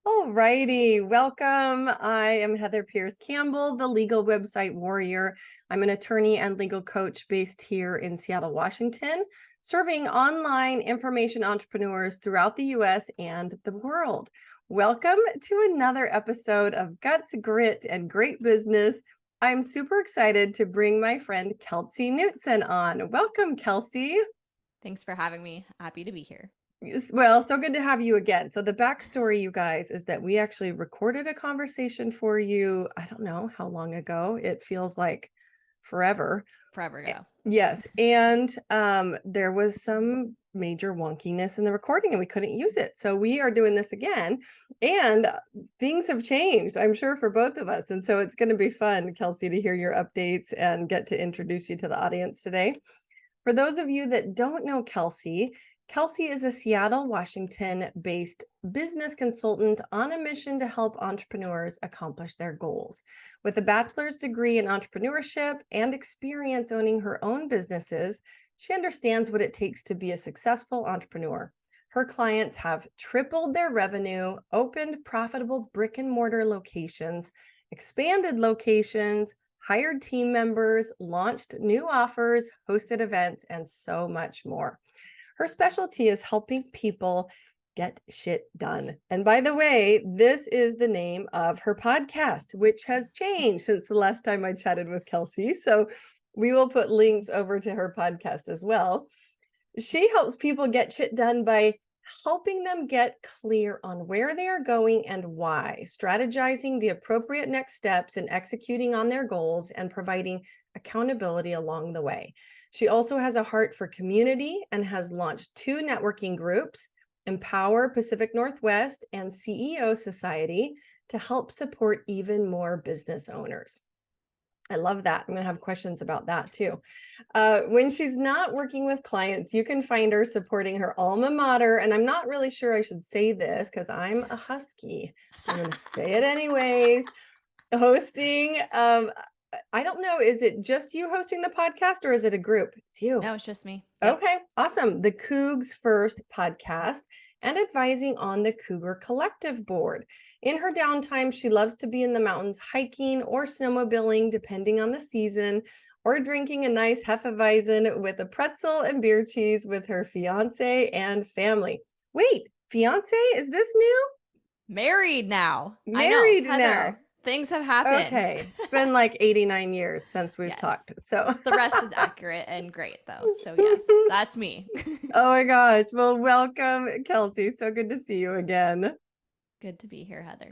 All righty, welcome. I am Heather Pierce Campbell, the legal website warrior. I'm an attorney and legal coach based here in Seattle, Washington, serving online information entrepreneurs throughout the US and the world. Welcome to another episode of Guts, Grit, and Great Business. I'm super excited to bring my friend Kelsey Knutson on. Welcome, Kelsey. Thanks for having me. Happy to be here. Well, so good to have you again. So the backstory, you guys, is that we actually recorded a conversation for you. I don't know how long ago. It feels like forever. Forever ago. Yes. And there was some major wonkiness in the recording and we couldn't use it. So we are doing this again. And things have changed, I'm sure, for both of us. And so it's going to be fun, Kelsey, to hear your updates and get to introduce you to the audience today. For those of you that don't know Kelsey, Kelsey is a Seattle, Washington-based business consultant on a mission to help entrepreneurs accomplish their goals. With a bachelor's degree in entrepreneurship and experience owning her own businesses, she understands what it takes to be a successful entrepreneur. Her clients have tripled their revenue, opened profitable brick and mortar locations, expanded locations, hired team members, launched new offers, hosted events, and so much more. Her specialty is helping people get shit done. And by the way, this is the name of her podcast, which has changed since the last time I chatted with Kelsey. So we will put links over to her podcast as well. She helps people get shit done by helping them get clear on where they are going and why, strategizing the appropriate next steps and executing on their goals, and providing accountability along the way. She also has a heart for community and has launched 2 networking groups, Empower Pacific Northwest and CEO Society, to help support even more business owners. I love that. I'm going to have questions about that too. When she's not working with clients, you can find her supporting her alma mater. And I'm not really sure I should say this because I'm a Husky. I'm going to say it anyways. Hosting, I don't know, is it just you hosting the podcast or is it a group? It's you. No, it's just me. Yep. Okay, awesome. The Cougs First podcast and advising on the Cougar Collective board. In her downtime, she loves to be in the mountains hiking or snowmobiling, depending on the season, or drinking a nice Hefeweizen with a pretzel and beer cheese with her fiance and family. Wait, fiance? Is this new? Married now. Married I know. Heather, now. things have happened. Okay, it's been like 89 years since we've Yes. talked. So The rest is accurate and great, though. So, yes, that's me. Oh my gosh. Well, welcome, Kelsey. So good to see you again. Good to be here, Heather.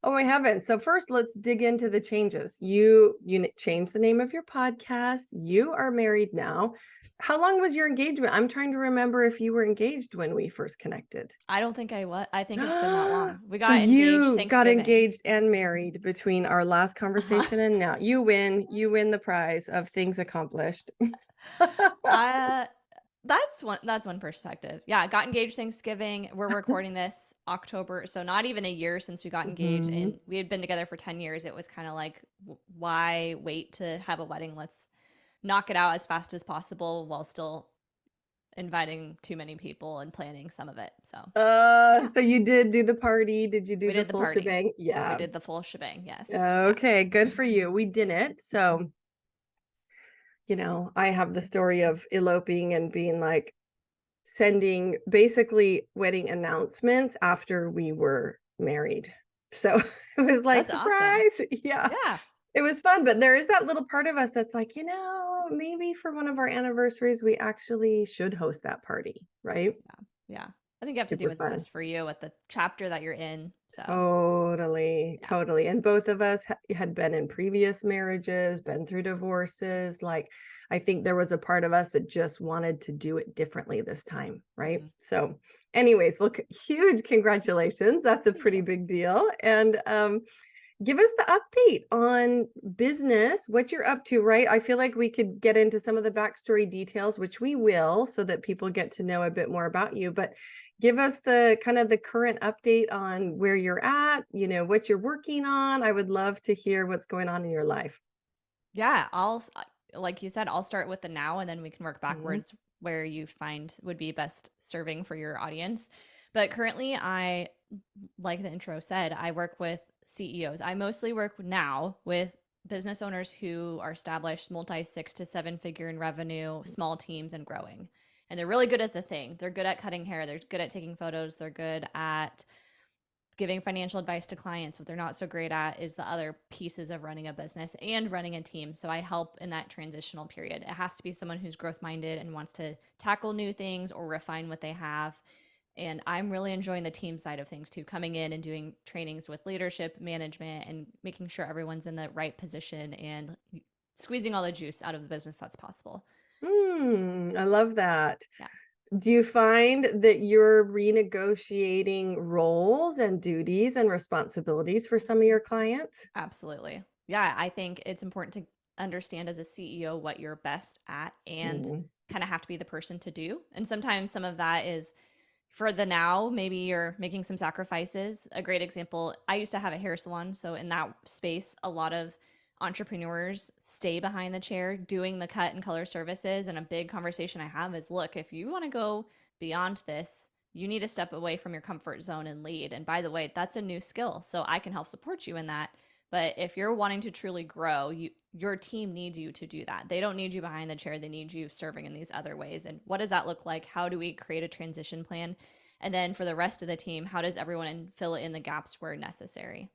Oh my heavens. So first, let's dig into the changes. You changed the name of your podcast. You are married now. How long was your engagement? I'm trying to remember if you were engaged when we first connected. I don't think I was. I think it's been that long. We So got engaged you got Thanksgiving. engaged and married between our last conversation and now. You win the prize of things accomplished. That's one perspective. Yeah, I got engaged Thanksgiving. We're recording this October, so not even a year since we got engaged, Mhm. and we had been together for 10 years. It was kind of like, why wait to have a wedding? Let's knock it out as fast as possible while still inviting too many people and planning some of it. So yeah, So you did do the party. Did you do we the did the full party. shebang? We Yeah. did the full shebang. Yes. Yeah. Okay, good for you. We didn't. So, I have the story of eloping and being like sending basically wedding announcements after we were married. So it was like, That's awesome. surprise. Yeah, Yeah. it was fun. But there is that little part of us that's like, maybe for one of our anniversaries, we actually should host that party, right? Yeah. I think you have to do Super what's fun. best for you at the chapter that you're in. So Totally, yeah. totally. And both of us had been in previous marriages, been through divorces. Like, I think there was a part of us that just wanted to do it differently this time, right? Mhm. So, anyways, well, huge congratulations. That's a Thank pretty you. big deal. And give us the update on business, what you're up to, right? I feel like we could get into some of the backstory details, which we will, so that people get to know a bit more about you. But give us the kind of the current update on where you're at, what you're working on. I would love to hear what's going on in your life. Yeah, like you said, I'll start with the now and then we can work Mhm. backwards where you find would be best serving for your audience. But currently, like the intro said, I work with CEOs. I mostly work now with business owners who are established, multi 6 to 7 figure in revenue, small teams, and growing. And they're really good at the thing. They're good at cutting hair. They're good at taking photos. They're good at giving financial advice to clients. What they're not so great at is the other pieces of running a business and running a team. So I help in that transitional period. It has to be someone who's growth minded and wants to tackle new things or refine what they have. And I'm really enjoying the team side of things too, coming in and doing trainings with leadership, management, and making sure everyone's in the right position and squeezing all the juice out of the business that's possible. I love that. Yeah, Do you find that you're renegotiating roles and duties and responsibilities for some of your clients? absolutely. Yeah, I think it's important to understand as a CEO what you're best at and Mm, kind of have to be the person to do. And sometimes some of that is for the now, maybe you're making some sacrifices. A great example, I used to have a hair salon. So in that space, a lot of entrepreneurs stay behind the chair doing the cut and color services. And a big conversation I have is look, if you want to go beyond this, you need to step away from your comfort zone and lead. And by the way, that's a new skill. So I can help support you in that. But if you're wanting to truly grow, your team needs you to do that. They don't need you behind the chair. They need you serving in these other ways. And what does that look like? How do we create a transition plan? And then for the rest of the team, how does everyone fill in the gaps where necessary?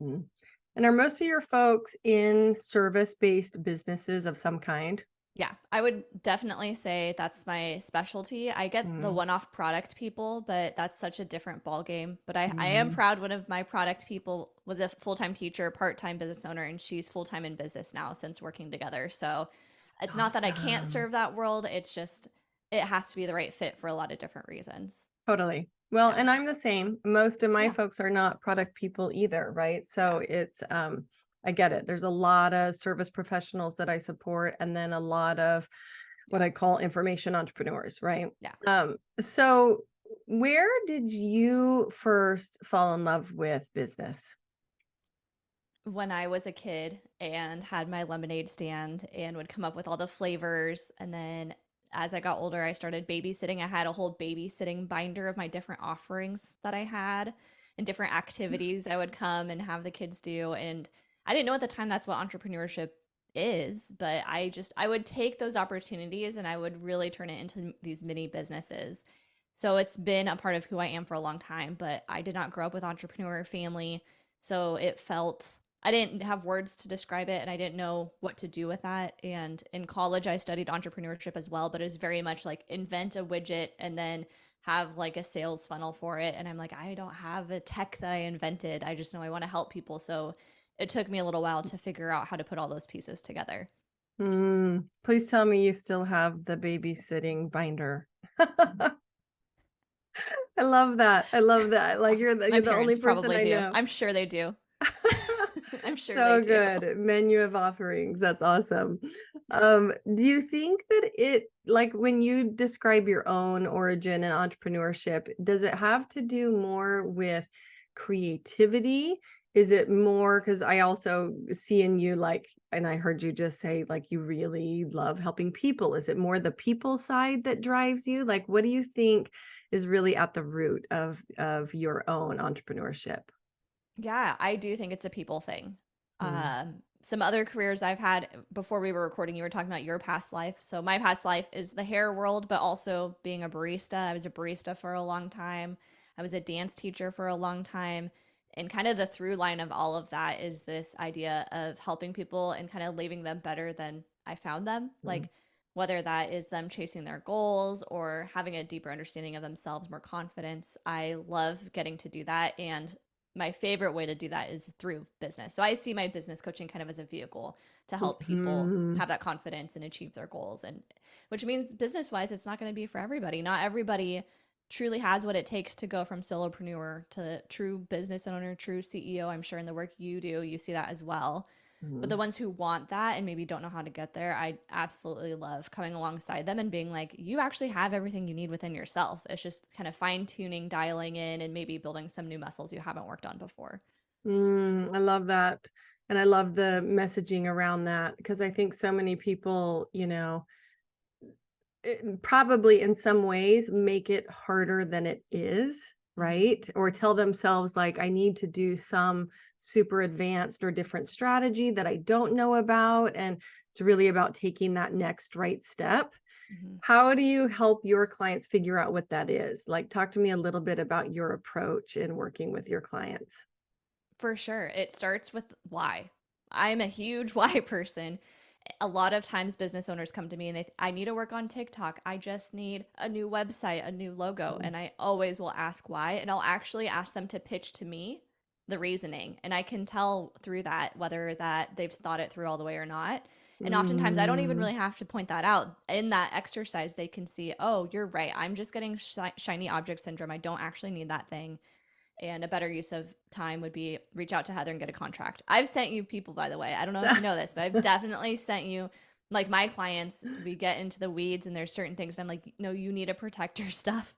mhm. And are most of your folks in service-based businesses of some kind? Yeah, I would definitely say that's my specialty. I get the Mm, one-off product people, but that's such a different ball game. But I am mhm. proud one of my product people was a full-time teacher, part-time business owner, and she's full-time in business now since working together. So it's not that I can't Awesome. serve that world. It's just it has to be the right fit for a lot of different reasons. Totally. Well, Yeah. and I'm the same. Most of my Yeah. folks are not product people either, right? Yeah. So it's I get it. There's a lot of service professionals that I support and then a lot of what Yeah. I call information entrepreneurs, right? Yeah. So where did you first fall in love with business? When I was a kid and had my lemonade stand and would come up with all the flavors. And then as I got older, I started babysitting. I had a whole babysitting binder of my different offerings that I had and different activities I would come and have the kids do. And I didn't know at the time that's what entrepreneurship is, but I would take those opportunities and I would really turn it into these mini businesses. So it's been a part of who I am for a long time, but I did not grow up with entrepreneur family. So it felt I didn't have words to describe it and I didn't know what to do with that. And in college, I studied entrepreneurship as well, but it was very much like invent a widget and then have like a sales funnel for it. And I'm like, I don't have a tech that I invented. I just know I want to help people. So it took me a little while to figure out how to put all those pieces together. Please tell me you still have the babysitting binder. I love that. I love that. Like My you're the only parents person probably I do. know. I'm sure they do. I'm sure they So do. good. Menu of offerings. That's awesome. Do you think that it, like when you describe your own origin in entrepreneurship, does it have to do more with creativity? Is it more, because I also see in you like, and I heard you just say like you really love helping people. Is it more the people side that drives you? Like, what do you think is really at the root of your own entrepreneurship? Yeah, I do think it's a people thing. Mm, Some other careers I've had before we were recording, you were talking about your past life. So my past life is the hair world, but also being a barista. I was a barista for a long time. I was a dance teacher for a long time. And kind of the through line of all of that is this idea of helping people and kind of leaving them better than I found them. mm, Like whether that is them chasing their goals or having a deeper understanding of themselves, more confidence. I love getting to do that. And my favorite way to do that is through business. So I see my business coaching kind of as a vehicle to help people mhm. have that confidence and achieve their goals. And which means business wise, it's not going to be for everybody. Not everybody truly has what it takes to go from solopreneur to true business owner, true CEO. I'm sure in the work you do, you see that as well. But the Mhm. ones who want that and maybe don't know how to get there, I absolutely love coming alongside them and being like, you actually have everything you need within yourself. It's just kind of fine tuning, dialing in, and maybe building some new muscles you haven't worked on before. I love that. And I love the messaging around that because I think so many people, probably in some ways make it harder than it is. Mhm. right? Or tell themselves like, I need to do some super advanced or different strategy that I don't know about. And it's really about taking that next right step. Mhm. How do you help your clients figure out what that is? Like, talk to me a little bit about your approach in working with your clients. For sure. It starts with why. I'm a huge why person. A lot of times business owners come to me and I need to work on TikTok. I just need a new website, a new logo. Mm. And I always will ask why. And I'll actually ask them to pitch to me the reasoning. And I can tell through that whether that they've thought it through all the way or not. And oftentimes I don't even Mm. really have to point that out. In that exercise, they can see, oh, you're right. I'm just getting shiny object syndrome. I don't actually need that thing. And a better use of time would be reach out to Heather and get a contract. I've sent you people, by the way. I don't know if you know this, but I've definitely sent you, like my clients, we get into the weeds and there's certain things. And I'm like, no, you need to protect your stuff.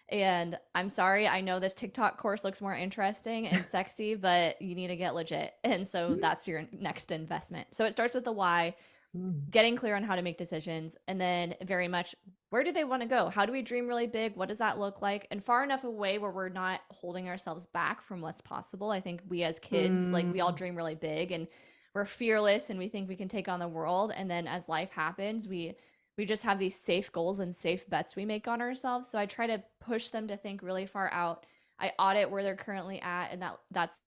And I'm sorry, I know this TikTok course looks more interesting and sexy, but you need to get legit. And so that's your next investment. So it starts with the why, Mm. getting clear on how to make decisions, and then very much where do they want to go? How do we dream really big? What does that look like? And far enough away where we're not holding ourselves back from what's possible. I think we as kids, like we all Mm. dream really big and we're fearless and we think we can take on the world. And then as life happens, we just have these safe goals and safe bets we make on ourselves. So I try to push them to think really far out. I audit where they're currently at, and that's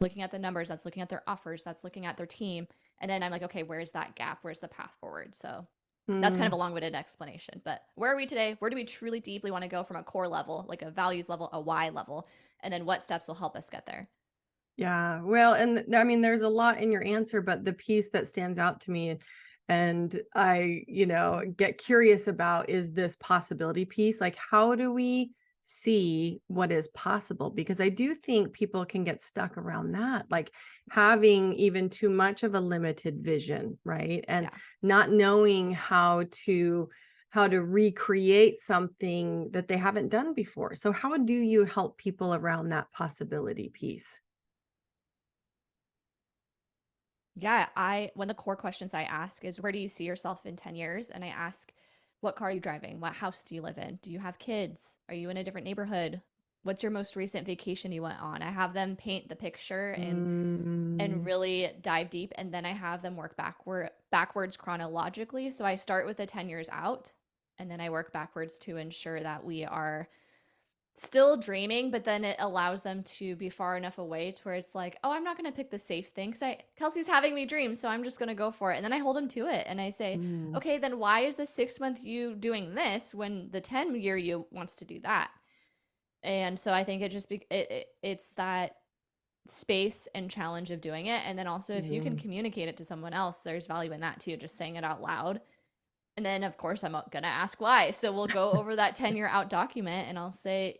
looking at the numbers, that's looking at their offers, that's looking at their team. And then I'm like, okay, where's that gap? Where's the path forward? So that's kind of Mm. a long winded explanation. But where are we today? Where do we truly deeply want to go from a core level, like a values level, a why level? And then what steps will help us get there? Yeah. Well, and I mean, there's a lot in your answer, but the piece that stands out to me and I, get curious about is this possibility piece. Like, how do we see what is possible? Because I do think people can get stuck around that, like having even too much of a limited vision, right? And Yeah. not knowing how to recreate something that they haven't done before. So how do you help people around that possibility piece? Yeah. One of the core questions I ask is where do you see yourself in 10 years? And I ask, what car are you driving? What house do you live in? Do you have kids? Are you in a different neighborhood? What's your most recent vacation you went on? I have them paint the picture and Mm. really dive deep, and then I have them work backwards chronologically. So I start with the 10 years out and then I work backwards to ensure that we are still dreaming, but then it allows them to be far enough away to where it's like, oh, I'm not going to pick the safe thing because Kelsey's having me dream, so I'm just going to go for it. And then I hold them to it and I say, Mm. okay, then why is the 6 month you doing this when the 10-year you wants to do that? And so I think it just it's that space and challenge of doing it. And then also, if you can Mm. communicate it to someone else, there's value in that too, just saying it out loud. And then, of course, I'm going to ask why. So we'll go over that 10-year out document and I'll say,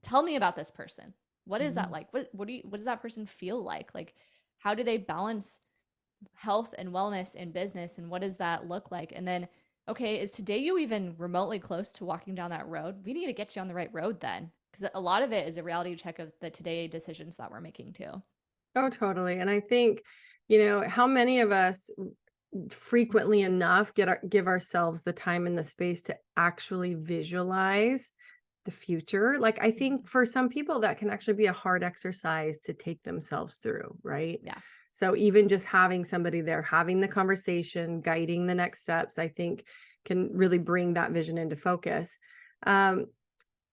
tell me about this person. What is that Mm. like? What does that person feel like? Like, how do they balance health and wellness in business? And what does that look like? And then, okay, is today you even remotely close to walking down that road? We need to get you on the right road then. Because a lot of it is a reality check of the today decisions that we're making too. Oh, totally. And I think, how many of us frequently enough give ourselves the time and the space to actually visualize the future. Like, I think Mhm. for some people that can actually be a hard exercise to take themselves through, right? Yeah. So even just having somebody there, having the conversation, guiding the next steps, I think can really bring that vision into focus. Um,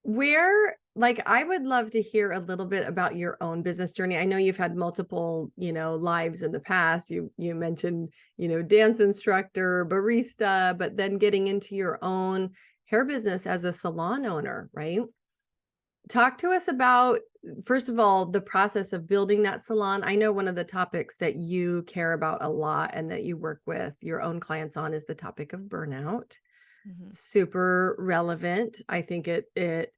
Where like, I would love to hear a little bit about your own business journey. I know you've had multiple, lives in the past. You mentioned, dance instructor, barista, but then getting into your own hair business as a salon owner, right? Talk to us about, first of all, the process of building that salon. I know one of the topics that you care about a lot and that you work with your own clients on is the topic of burnout. Hmm. Super relevant. I think it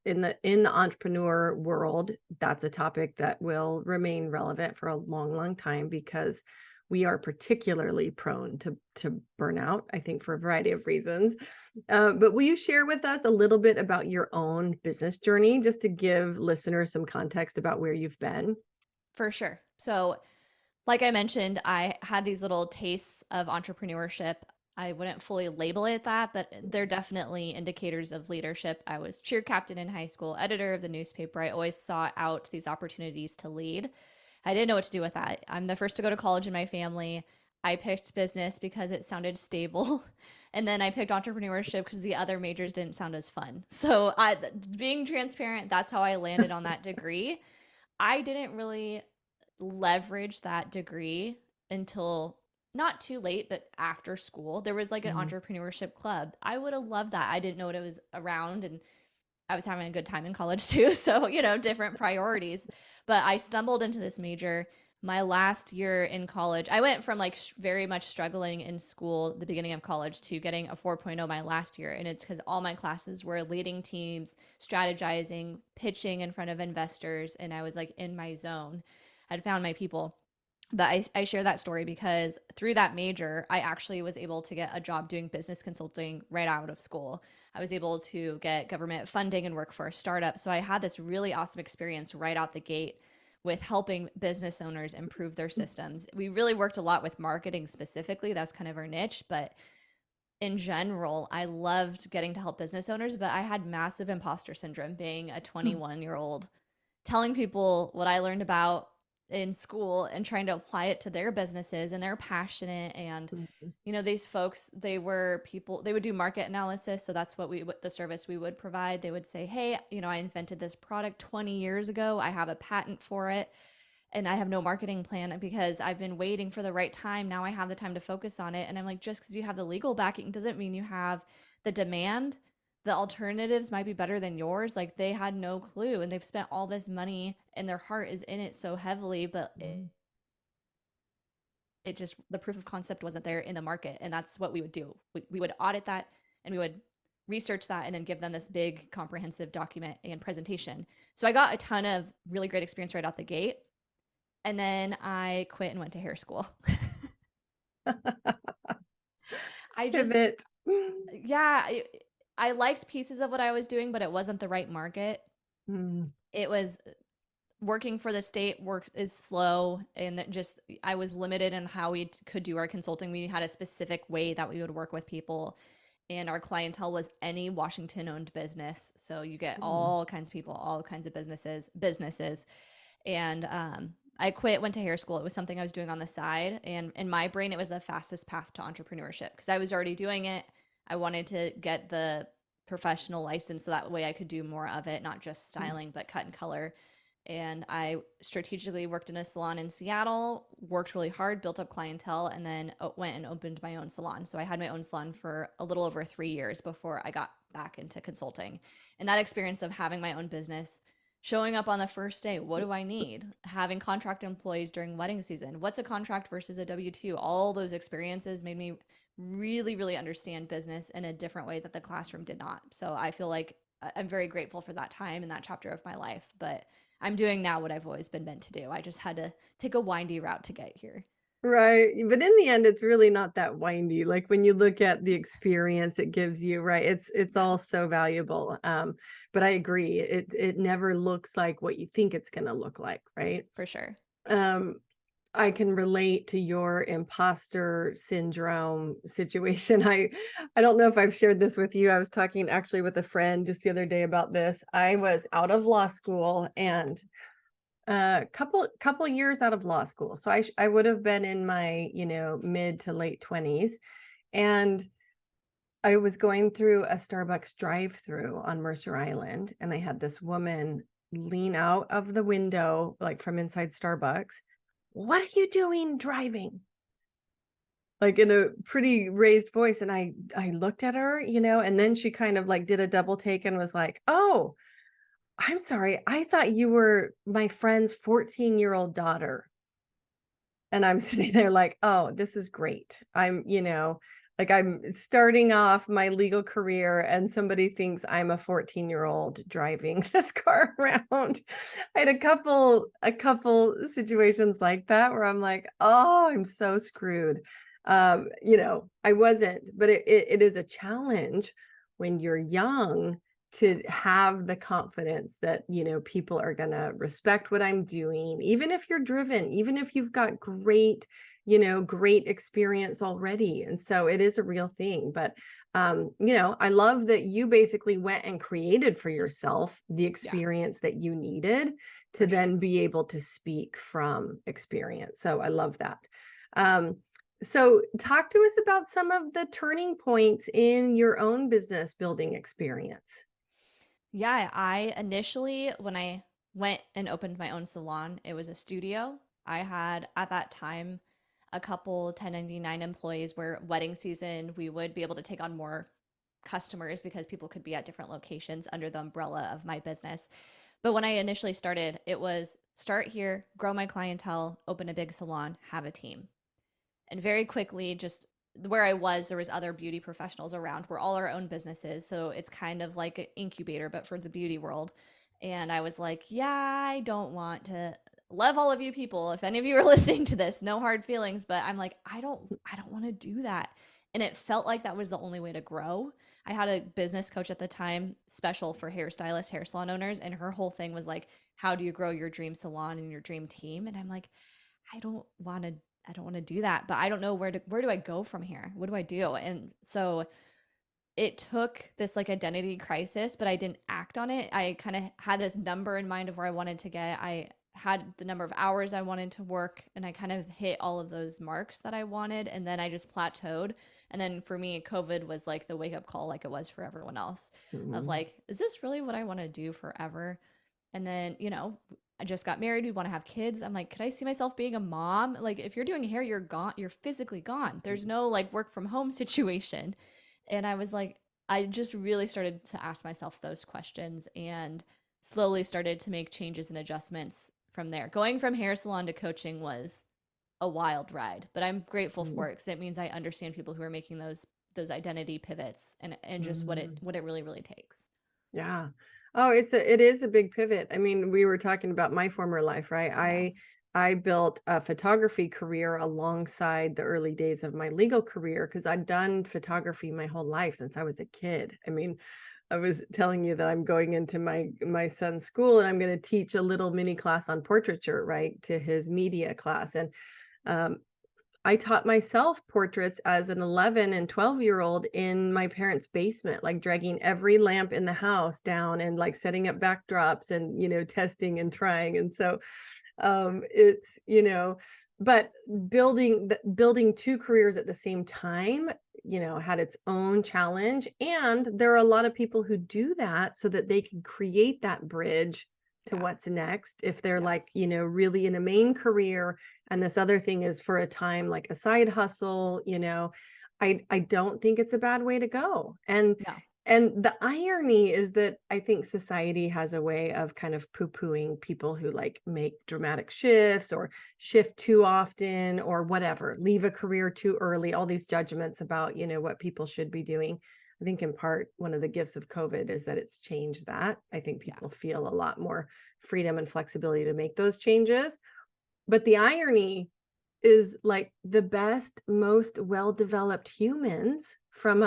in the entrepreneur world, that's a topic that will remain relevant for a long, long time because we are particularly prone to burnout, I think for a variety of reasons. But will you share with us a little bit about your own business journey, just to give listeners some context about where you've been? For sure. So, like I mentioned, I had these little tastes of entrepreneurship. I wouldn't fully label it that, but they're definitely indicators of leadership. I was cheer captain in high school, editor of the newspaper. I always sought out these opportunities to lead. I didn't know what to do with that. I'm the first to go to college in my family. I picked business because it sounded stable. And then I picked entrepreneurship because the other majors didn't sound as fun. So, being transparent, that's how I landed on that degree. I didn't really leverage that degree until not too late, but after school. There was like an Mm. entrepreneurship club. I would have loved that. I didn't know what it was around, and I was having a good time in college too. So, different priorities. But I stumbled into this major my last year in college. I went from like very much struggling in school, the beginning of college, to getting a 4.0 my last year. And it's because all my classes were leading teams, strategizing, pitching in front of investors. And I was like in my zone. I'd found my people. But I share that story because through that major, I actually was able to get a job doing business consulting right out of school. I was able to get government funding and work for a startup. So I had this really awesome experience right out the gate with helping business owners improve their systems. We really worked a lot with marketing specifically. That's kind of our niche. But in general, I loved getting to help business owners, but I had massive imposter syndrome being a 21-year-old telling people what I learned about in school and trying to apply it to their businesses, and they're passionate. And Mhm. these folks, they were people, they would do market analysis. So that's what the service we would provide. They would say, hey, I invented this product 20 years ago. I have a patent for it, and I have no marketing plan because I've been waiting for the right time. Now I have the time to focus on it. And I'm like, just because you have the legal backing doesn't mean you have the demand. The alternatives might be better than yours. Like, they had no clue, and they've spent all this money and their heart is in it so heavily, but it just, the proof of concept wasn't there in the market. And that's what we would do. We would audit that, and we would research that, and then give them this big comprehensive document and presentation. So I got a ton of really great experience right out the gate. And then I quit and went to hair school. I just, Pivot. yeah, I liked pieces of what I was doing, but it wasn't the right market. Mm. It was working for the state. Work is slow, and that just, I was limited in how we could do our consulting. We had a specific way that we would work with people, and our clientele was any Washington owned business. So you get Mm. all kinds of people, all kinds of businesses. And I quit, went to hair school. It was something I was doing on the side. And in my brain, it was the fastest path to entrepreneurship because I was already doing it. I wanted to get the professional license so that way I could do more of it, not just styling, but cut and color. And I strategically worked in a salon in Seattle, worked really hard, built up clientele, and then went and opened my own salon. So I had my own salon for a little over 3 years before I got back into consulting. And that experience of having my own business, showing up on the first day, what do I need? Having contract employees during wedding season, what's a contract versus a W-2? All those experiences made me really, really understand business in a different way that the classroom did not. So I feel like I'm very grateful for that time and that chapter of my life. But I'm doing now what I've always been meant to do. I just had to take a windy route to get here. Right. But in the end, it's really not that windy. Like when you look at the experience it gives you, right? It's Yeah, all so valuable. But I agree. It never looks like what you think it's gonna look like, right? for sure. Um, I can relate to your imposter syndrome situation. I don't know if I've shared this with you. I was talking actually with a friend just the other day about this. I was out of law school and couple years out of law school. So I would have been in my, mid to late 20s. And I was going through a Starbucks drive-through on Mercer Island, and I had this woman lean out of the window, like from inside Starbucks. What are you doing driving? Like in a pretty raised voice. And I looked at her, and then she kind of like did a double take and was like, "Oh, I'm sorry. I thought you were my friend's 14-year-old daughter." And I'm sitting there like, "Oh, this is great." Like I'm starting off my legal career and somebody thinks I'm a 14-year-old driving this car around. I had a couple situations like that where I'm like, "Oh, I'm so screwed." I wasn't, but it is a challenge when you're young to have the confidence that, people are going to respect what I'm doing, even if you're driven, even if you've got great experience already. And so it is a real thing. But, I love that you basically went and created for yourself the Yeah, experience that you needed to for sure. then be able to speak from experience. So I love that. Um, so talk to us about some of the turning points in your own business building experience. Yeah, I initially, when I went and opened my own salon, it was a studio. I had at that time a couple 1099 employees where wedding season, we would be able to take on more customers because people could be at different locations under the umbrella of my business. But when I initially started, it was start here, grow my clientele, open a big salon, have a team. And very quickly, just where I was, there was other beauty professionals around. We're all our own businesses, so it's kind of like an incubator but for the beauty world. And I was like, yeah, I don't want to love all of you people. If any of you are listening to this, no hard feelings, but I'm like, I don't want to do that. And it felt like that was the only way to grow. I had a business coach at the time, special for hairstylists, hair salon owners, and her whole thing was like, how do you grow your dream salon and your dream team? And I'm like, I don't want to I don't want to do that, but I don't know where do I go from here? What do I do? And so it took this like identity crisis, but I didn't act on it. I kind of had this number in mind of where I wanted to get. I had the number of hours I wanted to work, and I kind of hit all of those marks that I wanted, and then I just plateaued. And then for me, COVID was like the wake up call, like it was for everyone else, of Mhm. like, is this really what I want to do forever? And then, I just got married. We want to have kids. I'm like, could I see myself being a mom? Like, if you're doing hair, you're gone. You're physically gone. There's no like work from home situation. And I was like, I just really started to ask myself those questions and slowly started to make changes and adjustments from there. Going from hair salon to coaching was a wild ride, but I'm grateful Mhm. for it because it means I understand people who are making those identity pivots and just what it Mhm. what it really really takes. Yeah. Oh, it is a big pivot. I mean, we were talking about my former life, right? Yeah. I built a photography career alongside the early days of my legal career because I'd done photography my whole life since I was a kid. I mean, I was telling you that I'm going into my son's school and I'm going to teach a little mini class on portraiture, right, to his media class. And um, I taught myself portraits as an 11 and 12-year-old in my parents' basement, like dragging every lamp in the house down and like setting up backdrops and, testing and trying. And so it's, but building two careers at the same time, had its own challenge. And there are a lot of people who do that so that they can create that bridge to Yeah. what's next if they're Yeah. like, really in a main career and this other thing is for a time like a side hustle. I don't think it's a bad way to go. No. And the irony is that I think society has a way of kind of poo-pooing people who like make dramatic shifts or shift too often or whatever, leave a career too early, all these judgments about, what people should be doing. I think in part, one of the gifts of COVID is that it's changed that. I think Yeah. people feel a lot more freedom and flexibility to make those changes. But the irony is like the best, most well-developed humans from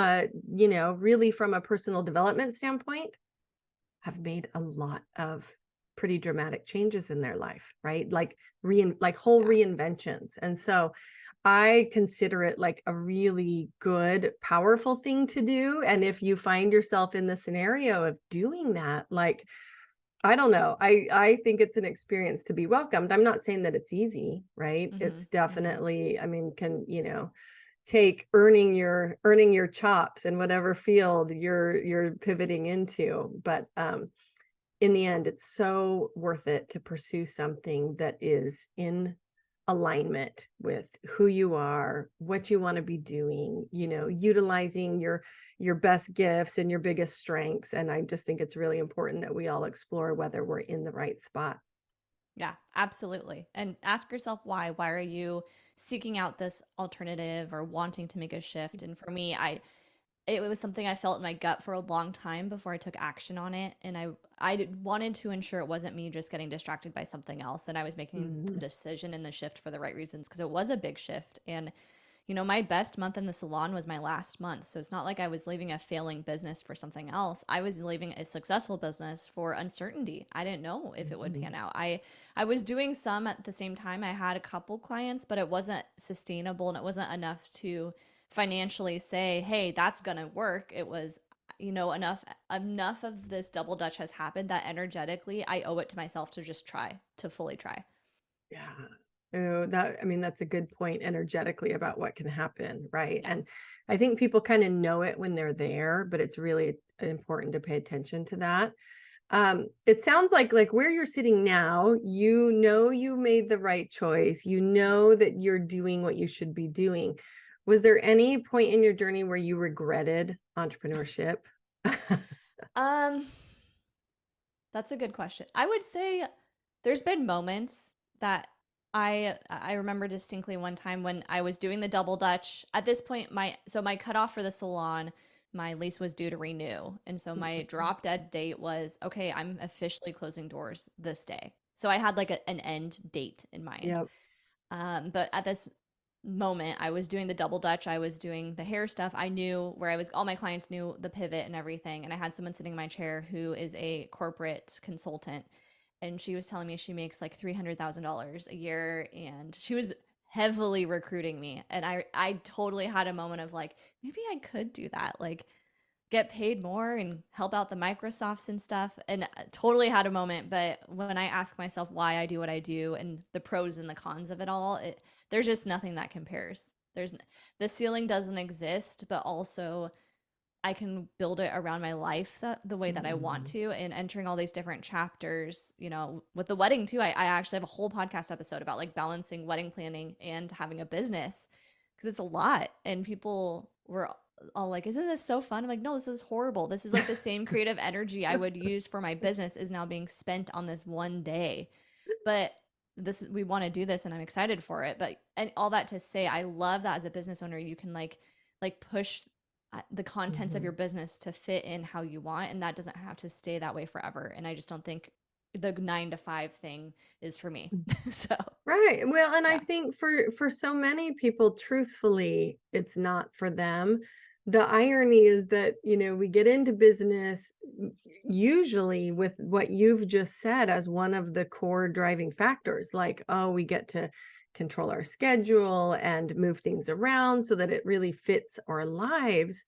really from a personal development standpoint have made a lot of pretty dramatic changes in their life, right? Like whole Yeah. reinventions. And so I consider it like a really good, powerful thing to do. And if you find yourself in the scenario of doing that, like I don't know. I think it's an experience to be welcomed. I'm not saying that it's easy, right? Mhm. It's Mhm. definitely, I mean, can, take earning your chops in whatever field you're pivoting into. But in the end, it's so worth it to pursue something that is in alignment with who you are, what you want to be doing, utilizing your best gifts and your biggest strengths. And I just think it's really important that we all explore whether we're in the right spot. Yeah, absolutely. And ask yourself why. Why are you seeking out this alternative or wanting to make a shift? And for me, it was something I felt in my gut for a long time before I took action on it. And wanted to ensure it wasn't me just getting distracted by something else. And I was making the Mhm. decision and the shift for the right reasons because it was a big shift. And my best month in the salon was my last month. So it's not like I was leaving a failing business for something else. I was leaving a successful business for uncertainty. I didn't know if it would Mhm. pan out. I was doing some at the same time. I had a couple clients, but it wasn't sustainable and it wasn't enough to financially say, "Hey, that's going to work." It was enough of this double dutch has happened that energetically I owe it to myself to just try, to fully try. Yeah. Oh, I mean, that's a good point energetically about what can happen, right? Yeah. And I think people kind of know it when they're there, but it's really important to pay attention to that. It sounds like where you're sitting now, you know you made the right choice. You know that you're doing what you should be doing. Was there any point in your journey where you regretted entrepreneurship? Um, that's a good question. I would say there's been moments that I remember distinctly one time when I was doing the double dutch. At this point, my cutoff for the salon, my lease was due to renew. And so my drop dead date was, okay, I'm officially closing doors this day. So I had like an end date in mind. Yep. But at this moment, I was doing the double dutch. I was doing the hair stuff. I knew where I was. All my clients knew the pivot and everything. And I had someone sitting in my chair who is a corporate consultant, and she was telling me she makes like $300,000 a year, and she was heavily recruiting me. And I totally had a moment of like, maybe I could do that. Like, get paid more and help out the Microsofts and stuff. And totally had a moment. But when I ask myself why I do what I do and the pros and the cons of it all, there's just nothing that compares. The ceiling doesn't exist, but also I can build it around my life the way that I want Mhm. to, and entering all these different chapters, with the wedding too. I actually have a whole podcast episode about like balancing wedding planning and having a business because it's a lot. And people were all like, "Isn't this so fun?" I'm like, "No, this is horrible. This is like the same creative energy I would use for my business is now being spent on this one day." But we want to do this and I'm excited for it. But and all that to say, I love that as a business owner, you can like push the contents of your Mhm. business to fit in how you want, and that doesn't have to stay that way forever. And I just don't think the 9 to 5 thing is for me. So Right. Well, and I yeah. think for so many people, truthfully, it's not for them. The irony is that, we get into business usually with what you've just said as one of the core driving factors, like, oh, we get to control our schedule and move things around so that it really fits our lives.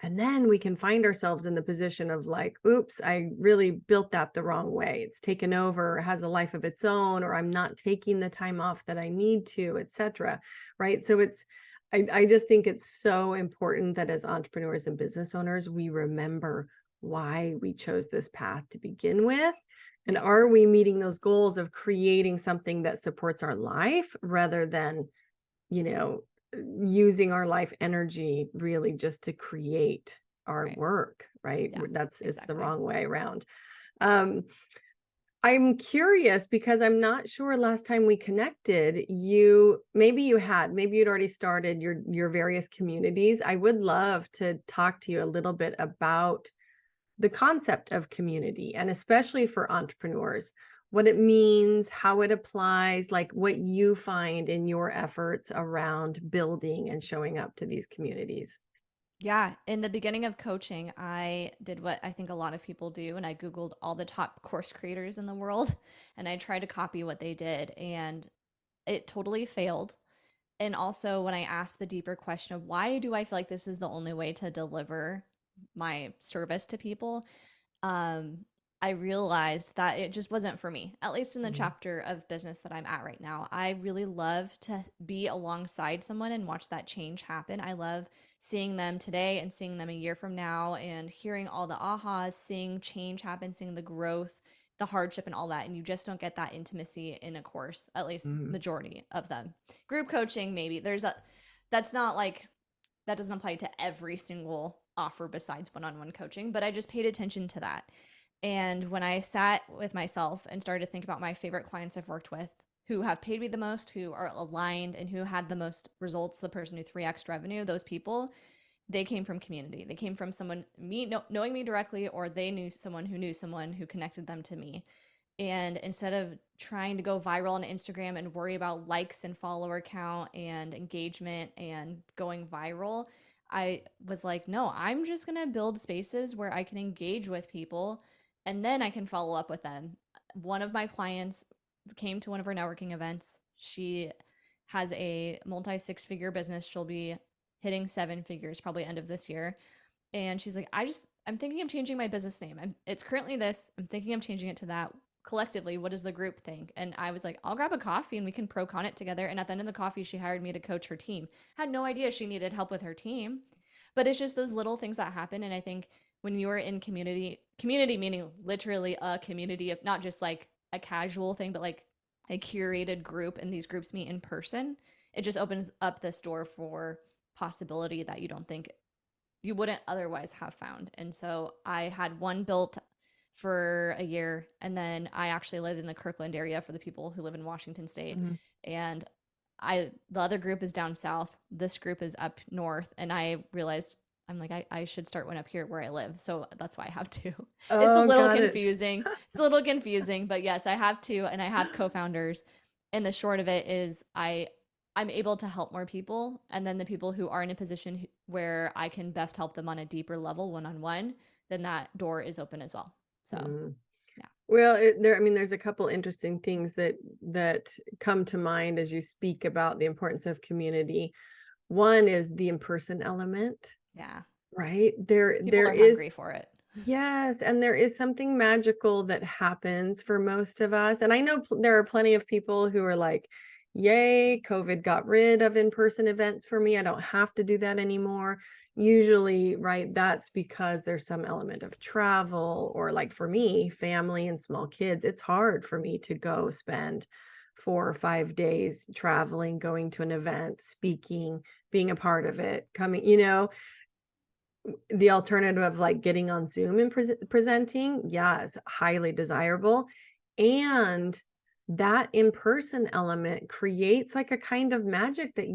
And then we can find ourselves in the position of like, oops, I really built that the wrong way. It's taken over, has a life of its own, or I'm not taking the time off that I need to, etc. Right. So I just think it's so important that as entrepreneurs and business owners, we remember why we chose this path to begin with. And Yeah. are we meeting those goals of creating something that supports our life rather than, you know, using our life energy really just to create our Right. work, right? Yeah. It's the Exactly. wrong way around. Um, I'm curious because I'm not sure last time we connected, maybe you'd already started your various communities. I would love to talk to you a little bit about the concept of community and especially for entrepreneurs, what it means, how it applies, like what you find in your efforts around building and showing up to these communities. Yeah, in the beginning of coaching, I did what I think a lot of people do, and I Googled all the top course creators in the world, and I tried to copy what they did, and it totally failed. And also, when I asked the deeper question of why do I feel like this is the only way to deliver my service to people, um, I realized that it just wasn't for me, at least in the Mhm. chapter of business that I'm at right now. I really love to be alongside someone and watch that change happen. I love seeing them today and seeing them a year from now and hearing all the ahas, seeing change happen, seeing the growth, the hardship, and all that. And you just don't get that intimacy in a course, at least Mhm. majority of them. Group coaching, maybe. That's not like, that doesn't apply to every single offer besides one-on-one coaching, but I just paid attention to that. And when I sat with myself and started to think about my favorite clients I've worked with, who have paid me the most, who are aligned, and who had the most results, the person who 3x revenue, those people, they came from community. They came from someone knowing me directly, or they knew someone who connected them to me. And instead of trying to go viral on Instagram and worry about likes and follower count and engagement and going viral, I was like, no, I'm just going to build spaces where I can engage with people and then I can follow up with them. One of my clients came to one of our networking events. She has a multi six-figure business. She'll be hitting seven figures probably end of this year. And she's like, I'm thinking of changing my business name. It's currently this. I'm thinking of changing it to that. Collectively, what does the group think? And I was like, I'll grab a coffee and we can pro con it together. And at the end of the coffee, she hired me to coach her team. Had no idea she needed help with her team. But it's just those little things that happen. And I think when you're in community meaning literally a community of not just like a casual thing, but like a curated group, and these groups meet in person, it just opens up this door for possibility that you don't think you wouldn't otherwise have found. And so I had one built for a year, and then I actually live in the Kirkland area for the people who live in Washington State. Mhm. And the other group is down south. This group is up north. And I realized I'm like, I should start one up here where I live. So that's why I have two. It's a Oh, little got it. confusing. It's a little confusing, but yes, I have two, and I have co-founders. And the short of it is I'm able to help more people. And then the people who are in a position where I can best help them on a deeper level, one-on-one, then that door is open as well. So, Mm. yeah. Well, I mean, there's a couple interesting things that come to mind as you speak about the importance of community. One is the in-person element, Yeah. right? People There are is, hungry for it. yes, and there is something magical that happens for most of us. And I know there are plenty of people who are like, yay, COVID got rid of in-person events for me. I don't have to do that anymore. Usually, right, that's because there's some element of travel, or like for me, family and small kids. It's hard for me to go spend 4 or 5 days traveling, going to an event, speaking, being a part of it, coming, the alternative of like getting on Zoom and presenting, yeah, is highly desirable. And that in-person element creates like a kind of magic that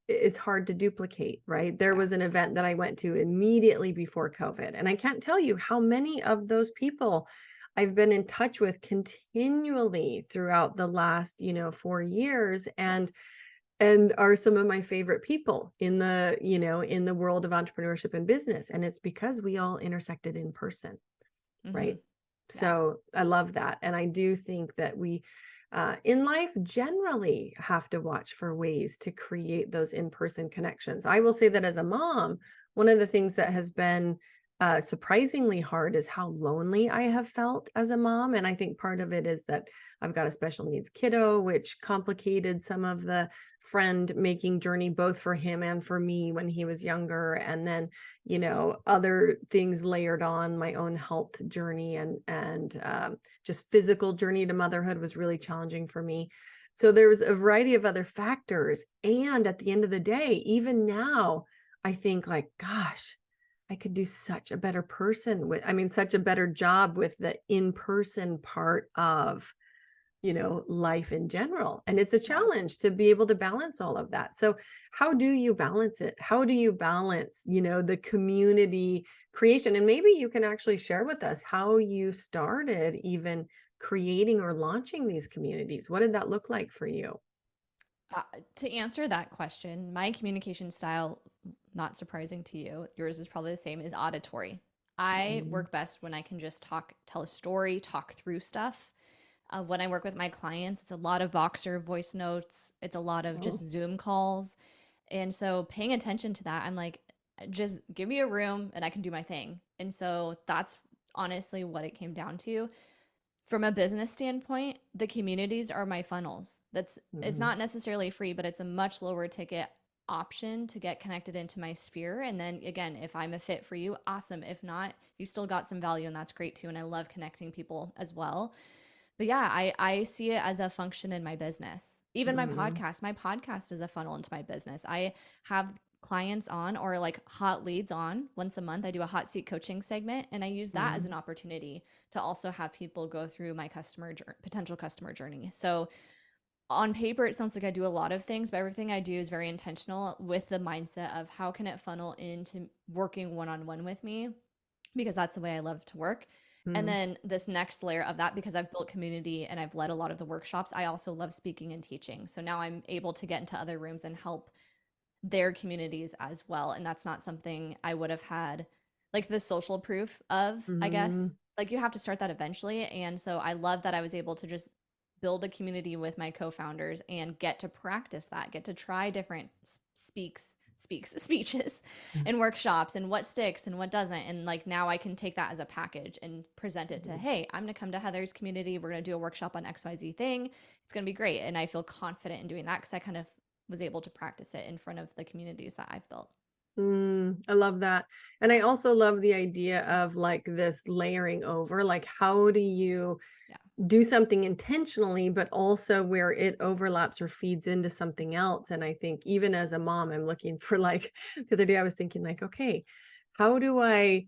it's hard to duplicate, right? There Yeah. was an event that I went to immediately before COVID, and I can't tell you how many of those people I've been in touch with continually throughout the last, 4 years. And are some of my favorite people in the world of entrepreneurship and business. And it's because we all intersected in person, Mm-hmm. right? Yeah. So I love that. And I do think that we in life generally have to watch for ways to create those in-person connections. I will say that as a mom, one of the things that has been surprisingly hard is how lonely I have felt as a mom. And I think part of it is that I've got a special needs kiddo, which complicated some of the friend making journey, both for him and for me when he was younger. And then, other things layered on, my own health journey and just physical journey to motherhood was really challenging for me. So there was a variety of other factors. And at the end of the day, even now, I think like, gosh, I could do such a better such a better job with the in-person part of, life in general. And it's a Yeah. challenge to be able to balance all of that. So how do you balance it? How do you balance, the community creation? And maybe you can actually share with us how you started even creating or launching these communities. What did that look like for you? Uh, to answer that question, my communication style, not surprising to you, yours is probably the same, is auditory. I Mhm. work best when I can just tell a story, talk through stuff. When I work with my clients, it's a lot of Voxer voice notes, it's a lot of Oh. just Zoom calls. And so paying attention to that, I'm like, just give me a room and I can do my thing. And so that's honestly what it came down to. From a business standpoint, the communities are my funnels. It's Mhm. not necessarily free, but it's a much lower ticket option to get connected into my sphere. And then again, if I'm a fit for you, awesome. If not, you still got some value and that's great too. And I love connecting people as well. But yeah, I see it as a function in my business. Even Mhm. my podcast is a funnel into my business. I have clients on or like hot leads on once a month. I do a hot seat coaching segment and I use that as an Mhm. opportunity to also have people go through my potential customer journey. So on paper, it sounds like I do a lot of things, but everything I do is very intentional with the mindset of how can it funnel into working one on one with me because that's the way I love to work. And Mm. then this next layer of that, because I've built community and I've led a lot of the workshops, I also love speaking and teaching. So now I'm able to get into other rooms and help their communities as well. And that's not something I would have had like the social proof of, I guess. Mm. Like you have to start that eventually. And so I love that I was able to just build a community with my co-founders and get to practice that, get to try different speeches and workshops and what sticks and what doesn't. And like now I can take that as a package and present it to, hey, I'm going to come to Heather's community. We're going to do a workshop on XYZ thing. It's going to be great. And I feel confident in doing that because I kind of was able to practice it in front of the communities that I've built. I love that. And I also love the idea of like this layering over, like how do you Yeah. do something intentionally, but also where it overlaps or feeds into something else. And I think even as a mom, I'm looking for like the other day I was thinking like, okay, how do I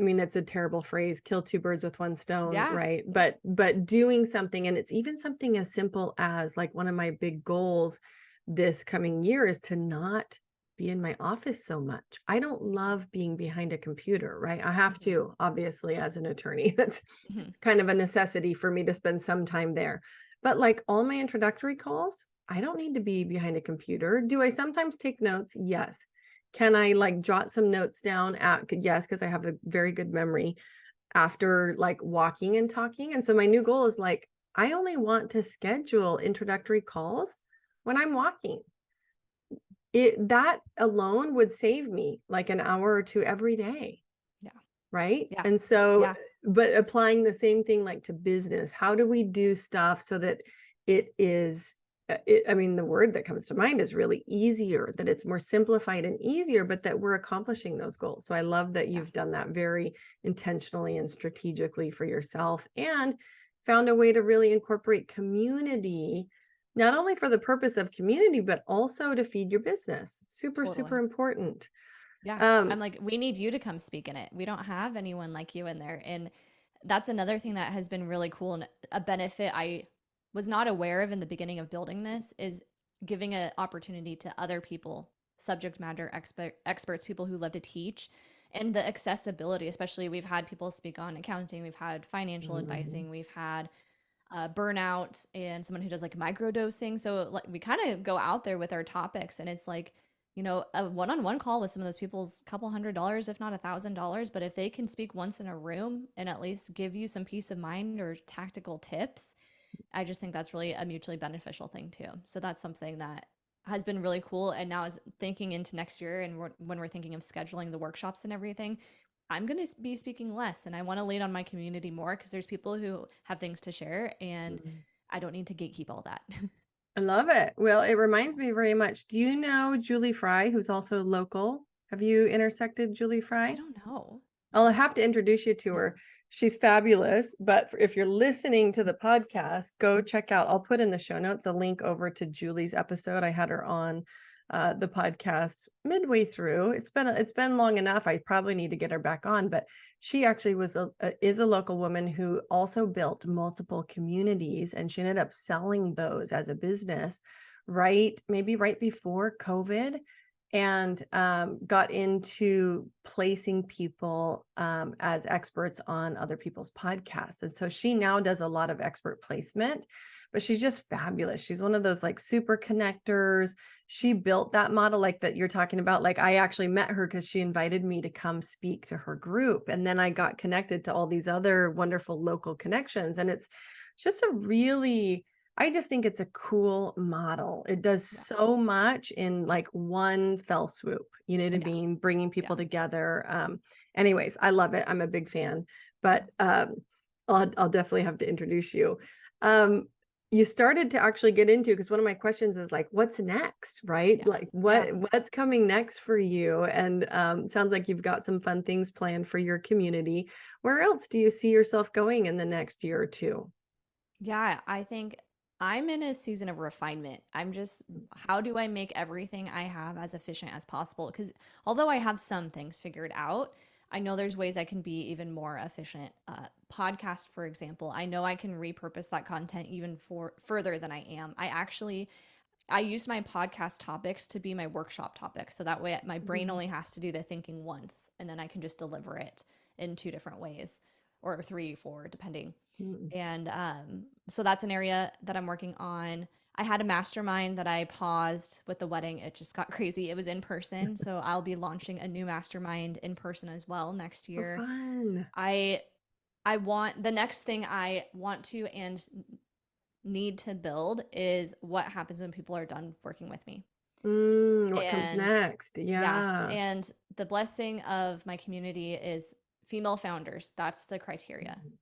mean, it's a terrible phrase, kill two birds with one stone, Yeah. right? Yeah. But doing something, and it's even something as simple as like one of my big goals this coming year is to not be in my office so much. I don't love being behind a computer, right? I have Mm-hmm. to, obviously, as an attorney. That's Mm-hmm. it's kind of a necessity for me to spend some time there. But like all my introductory calls, I don't need to be behind a computer. Do I sometimes take notes? Yes. Can I like jot some notes down yes, because I have a very good memory after like walking and talking. And so my new goal is like, I only want to schedule introductory calls when I'm walking. That alone would save me like an hour or two every day. Yeah. Right. Yeah. And so, Yeah. but applying the same thing like to business, how do we do stuff so that it is, I mean, the word that comes to mind is really easier, that it's more simplified and easier, but that we're accomplishing those goals. So I love that Yeah. you've done that very intentionally and strategically for yourself and found a way to really incorporate community, not only for the purpose of community, but also to feed your business. Super, super Totally. important. Yeah. Um, I'm like, we need you to come speak in it. We don't have anyone like you in there. And that's another thing that has been really cool and a benefit I was not aware of in the beginning of building this is giving an opportunity to other people, subject matter experts, people who love to teach, and the accessibility, especially we've had people speak on accounting, we've had financial mhm. advising, we've had burnout and someone who does like microdosing. So like we kind of go out there with our topics and it's like, you know, a one-on-one call with some of those people's couple $100, if not $1,000. But if they can speak once in a room and at least give you some peace of mind or tactical tips, I just think that's really a mutually beneficial thing too. So that's something that has been really cool. And now as thinking into next year and when we're thinking of scheduling the workshops and everything, I'm going to be speaking less and I want to lean on my community more because there's people who have things to share and Mhm. I don't need to gatekeep all that. I love it. Well, it reminds me very much. Do you know Julie Fry, who's also local? Have you intersected Julie I Fry? don't know. I'll have to introduce you to Yeah. her. She's fabulous. But if you're listening to the podcast, go check out. I'll put in the show notes a link over to Julie's episode. I had her on the podcast midway through. It's been long enough. I probably need to get her back on. But she actually is a local woman who also built multiple communities, and she ended up selling those as a business, maybe right before COVID, and got into placing people as experts on other people's podcasts. And so she now does a lot of expert placement, but she's just fabulous. She's one of those like super connectors. She built that model like that you're talking about. Like I actually met her because she invited me to come speak to her group. And then I got connected to all these other wonderful local connections. And it's just a really, I just think it's a cool model. It does Yeah. so much in like one fell swoop, you know what I Yeah. mean? Bringing Yeah. people together. Anyways, I love it. I'm a big fan, Yeah. but I'll definitely have to introduce you. Um, you started to actually get into, because one of my questions is like, what's next, right? Yeah. Like Yeah. what's coming next for you? And sounds like you've got some fun things planned for your community. Where else do you see yourself going in the next year or two? Yeah, I think I'm in a season of refinement. I'm just, how do I make everything I have as efficient as possible? Because although I have some things figured out, I know there's ways I can be even more efficient. Podcast, for example, I know I can repurpose that content even for further than I am. I use my podcast topics to be my workshop topics. So that way my brain Mhm. only has to do the thinking once and then I can just deliver it in two different ways. or 3, 4, depending. Mm. And so that's an area that I'm working on. I had a mastermind that I paused with the wedding. It just got crazy. It was in person. So I'll be launching a new mastermind in person as well next So year. fun. I want the next thing I want to and need to build is what happens when people are done working with me. What comes And next? yeah, Yeah. and the blessing of my community is female founders. That's the criteria. Mhm.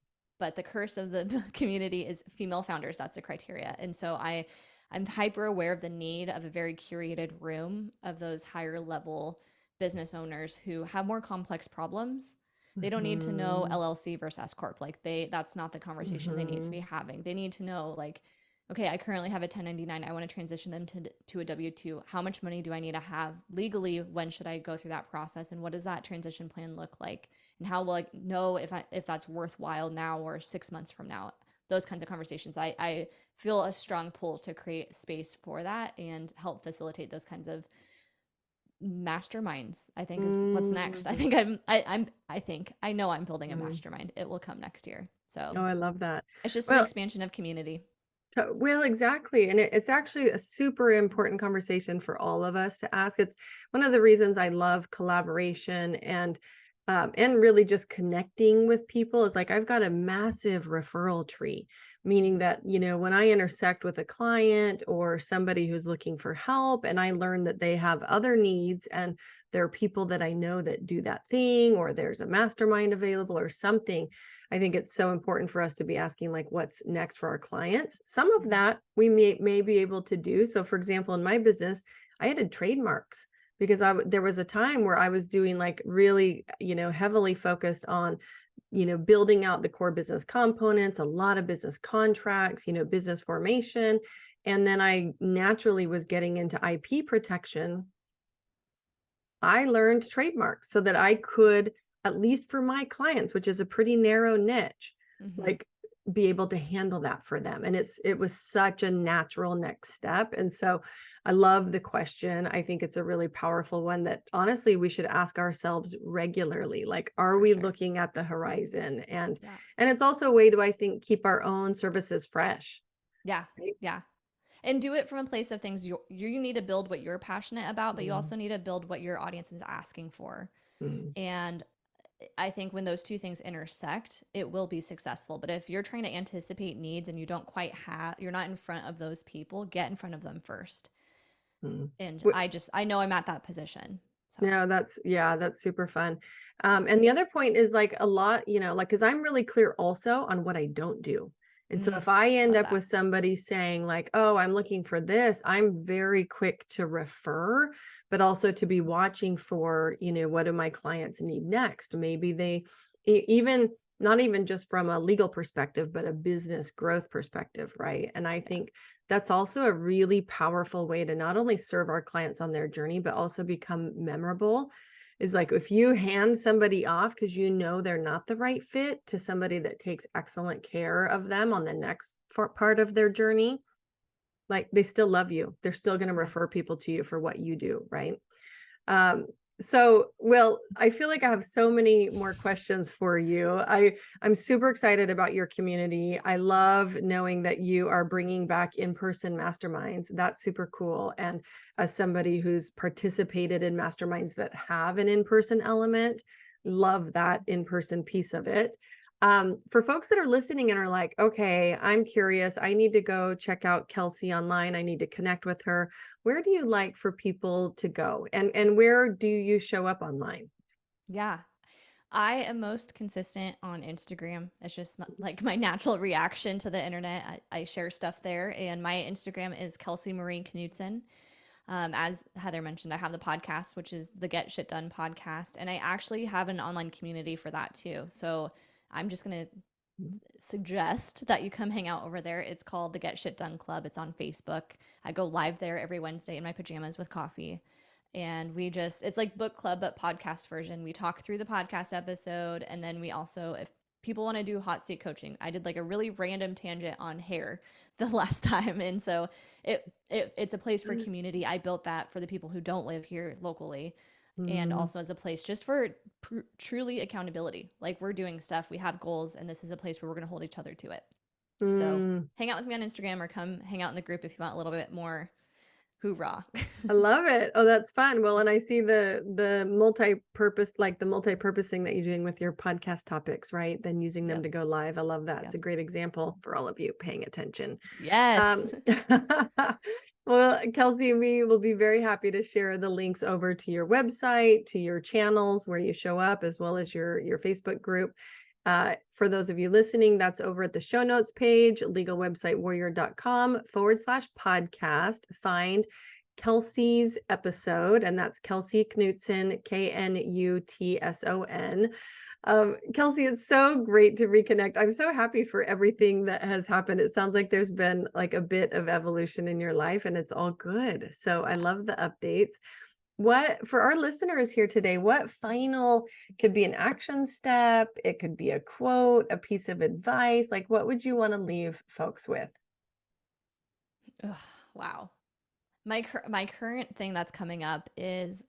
But the curse of the community is female founders. That's a criteria. And so I'm hyper aware of the need of a very curated room of those higher level business owners who have more complex problems. They don't need to know Mhm. LLC versus S corp. Like that's not the conversation they need to be Mhm. having. They need to know like, okay, I currently have a 1099. I want to transition them to a W-2. How much money do I need to have legally? When should I go through that process? And what does that transition plan look like? And how will I know if that's worthwhile now or 6 months from now? Those kinds of conversations. I feel a strong pull to create space for that and help facilitate those kinds of masterminds. I think is what's next. I Mm. think I know I'm building a Mm. mastermind. It will come next year. So Oh, I love that. it's just an Well, expansion of community. Well, exactly. And it's actually a super important conversation for all of us to ask. It's one of the reasons I love collaboration and really just connecting with people is like I've got a massive referral tree, meaning that, when I intersect with a client or somebody who's looking for help and I learn that they have other needs and there are people that I know that do that thing or there's a mastermind available or something. I think it's so important for us to be asking like what's next for our clients. Some of Mhm. that we may be able to do. So for example, in my business, I added trademarks because there was a time where I was doing like really, heavily focused on, building out the core business components, a lot of business contracts, business formation. And then I naturally was getting into IP protection. I learned trademarks so that I could, at least for my clients, which is a pretty narrow niche, Mhm. like be able to handle that for them. And it was such a natural next step. And so I love the question. I think it's a really powerful one that honestly we should ask ourselves regularly. Like, are For we sure. looking at the horizon? And Yeah. and it's also a way to, I think, keep our own services fresh. Yeah. Right? Yeah. And do it from a place of things you need to build what you're passionate about, but you Mm, also need to build what your audience is asking for. mm, And I think when those two things intersect, it will be successful. But if you're trying to anticipate needs and you don't quite you're not in front of those people, get in front of them first. mm. And I know I'm at that position. So, No, that's super fun. And the other point is like a lot, like, cause I'm really clear also on what I don't do. And so if I end love up that. with somebody saying like, oh, I'm looking for this, I'm very quick to refer, but also to be watching for, what do my clients need next? Maybe they even not even just from a legal perspective, but a business growth perspective, right? And I Yeah. think that's also a really powerful way to not only serve our clients on their journey, but also become memorable. Is like if you hand somebody off because they're not the right fit to somebody that takes excellent care of them on the next part of their journey, like they still love you. They're still going to Yeah. refer people to you for what you do, right? Um, well, I feel like I have so many more questions for you. I'm super excited about your community. I love knowing that you are bringing back in-person masterminds. That's super cool. And as somebody who's participated in masterminds that have an in-person element, love that in-person piece of it. For folks that are listening and are like, okay, I'm curious, I need to go check out Kelsey online. I need to connect with her. Where do you like for people to go? And where do you show up online? Yeah. I am most consistent on Instagram. It's just like my natural reaction to the internet. I share stuff there, and my Instagram is Kelsey Marie Knutson. As Heather mentioned, I have the podcast, which is the Get Shit Done podcast, and I actually have an online community for that too. So I'm just gonna suggest that you come hang out over there. It's called the Get Shit Done Club. It's on Facebook. I go live there every Wednesday in my pajamas with coffee. And it's like book club, but podcast version. We talk through the podcast episode. And then we also, if people want to do hot seat coaching, I did like a really random tangent on hair the last time. And so it's a place for community. I built that for the people who don't live here locally. and Mm, also as a place just for truly accountability. Like we're doing stuff, we have goals, and this is a place where we're going to hold each other to it. So mm. hang out with me on Instagram or come hang out in the group if you want a little bit more hoorah. I love it. Oh, that's fun. Well, and I see the multi-purpose, like the multi-purposing that you're doing with your podcast topics, right? Then using them Yep. to go live. I love that. Yeah. It's a great example for all of you paying attention. Yes. Well, Kelsey, we will be very happy to share the links over to your website, to your channels where you show up, as well as your Facebook group. For those of you listening, that's over at the show notes page, legalwebsitewarrior.com/podcast. Find Kelsey's episode, and that's Kelsey Knutson, Knutson. Kelsey, it's so great to reconnect. I'm so happy for everything that has happened. It sounds like there's been like a bit of evolution in your life, and it's all good. So I Yeah. love the updates. What for our listeners here today, what final could be an action step? It could be a quote, a piece of advice. Like, what would you want to leave folks with? Ugh, wow. My current thing that's coming up is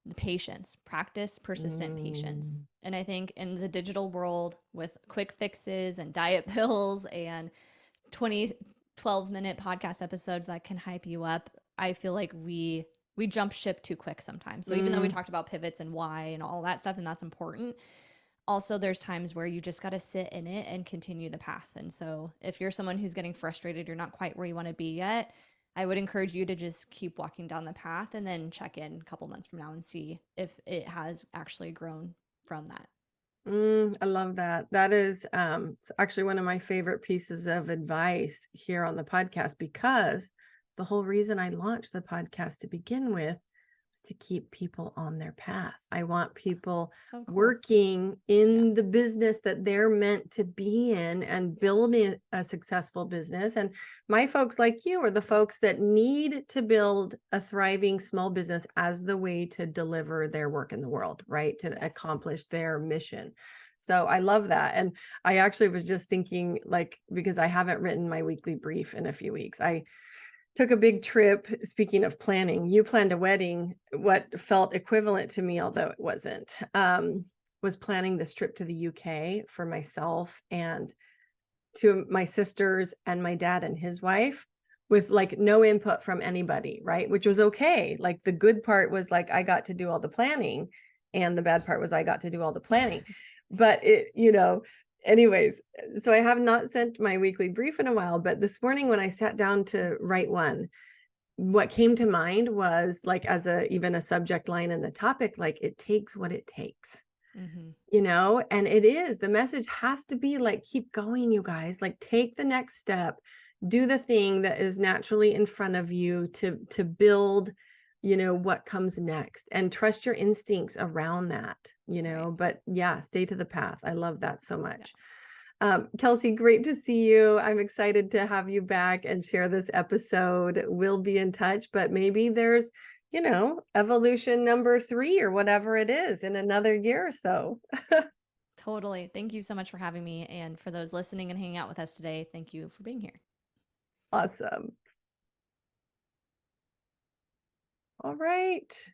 the patience. Practice persistent patience. Mm, And I think in the digital world with quick fixes and diet pills and 20 12-minute podcast episodes that can hype you up, I feel like we jump ship too quick sometimes. So even though we mm, talked about pivots and why and all that stuff, and that's important, also there's times where you just got to sit in it and continue the path. And so if you're someone who's getting frustrated, you're not quite where you want to be yet, I would encourage you to just keep walking down the path and then check in a couple months from now and see if it has actually grown from that. I love that. That is actually one of my favorite pieces of advice here on the podcast, because the whole reason I launched the podcast to begin with was to keep people on their path. I want people Oh, cool. working Yeah. in the business that they're meant to be in and Yeah. building a successful business. And my folks like you are the folks that need to build a thriving small business as the way to deliver their work in the world, right? To Yes. accomplish their mission. So I love that. And I actually was just thinking, like, because I haven't written my weekly brief in a few weeks, I took a big trip. Speaking of planning, you planned a wedding. What felt equivalent to me, although it wasn't, was planning this trip to the UK for myself and to my sisters and my dad and his wife, with like no input from anybody, right? Which was okay. Like the good part was like I got to do all the planning, and the bad part was I got to do all the planning. But anyways, so I have not sent my weekly brief in a while, but this morning when I sat down to write one, what came to mind was like, as even a subject line in the topic, like it takes what it takes. Hmm. And it is, the message has to be like, keep going, you guys, like take the next step, do the thing that is naturally in front of you to build, what comes next, and trust your instincts around that, Right. but yeah, stay to the path. I love that so Yeah. much. Kelsey, great to see you. I'm excited to have you back and share this episode. We'll be in touch, but maybe there's, evolution number 3 or whatever it is in another year or so. Totally. Thank you so much for having me. And for those listening and hanging out with us today, thank you for being here. Awesome. All right.